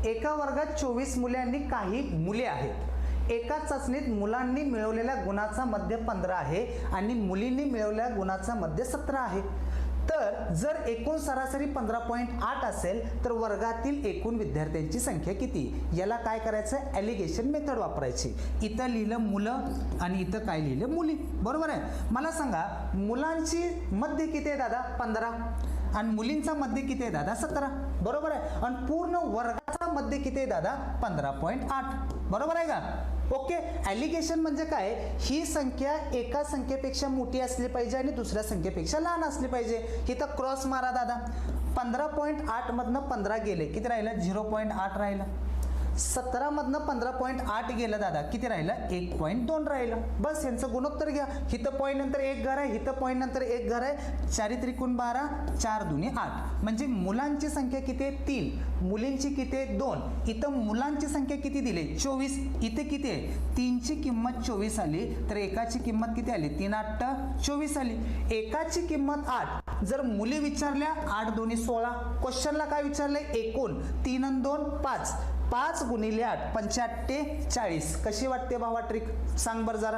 एका वर्गात 24 मुले आणि काही मुले आहेत। एका चाचणीत मुलांनी मिळवलेल्या गुणाचा मध्य 15 आहे आणि मुलींनी मिळवलेल्या गुणाचा मध्य 17 आहे। तर जर एकूण सरासरी 15.8 असेल तर वर्गातील एकूण विद्यार्थ्यांची संख्या किती? याला काय करायचं? ॲलिगेशन मेथड वापरायची। इथं लिहिलं मुलं आणि इथं काय लिहिलं? मुली। बरोबर आहे। मला सांगा मुलांची मध्य किती आहे दादा? 15 आणि मुलींचा मध्य किती आहे दादा? 17। बरोबर आहे। आणि पूर्ण वर्गाचा मध्य किती आहे दादा? 15.8। बरोबर आहे का? ओके। ॲलिगेशन म्हणजे काय? ही संख्या एका संख्येपेक्षा मोठी असली पाहिजे आणि दुसऱ्या संख्येपेक्षा लहान असली पाहिजे। इथं क्रॉस मारा दादा। 15.8 मधनं 15 गेले, किती राहिलं? 0.8 राहिलं। 17 मधनं 15.8 गेलं दादा, किती राहिलं? 1.2 राहिलं। बस यांचं गुणोत्तर घ्या। इथं पॉईंट नंतर एक घर आहे, इथं पॉईंट नंतर एक घर आहे। 4 त्रिकोण 12, 4 दुनी 8। म्हणजे मुलांची संख्या किती आहे? 3। मुलींची किती आहे? 2। इथं मुलांची संख्या किती दिली? 24। इथे किती आहे? 3 ची किंमत 24 आली, तर एकाची किंमत किती आली? 3 8 24 आली। एकाची किंमत 8। जर मुली विचारल्या 8 दुनी 16। क्वेश्चनला काय विचारलंय? एकूण 3 आणि 2 5। 5 गुणिले 8 45 40। कशी वाटते भावा ट्रिक? सांग बरं जरा।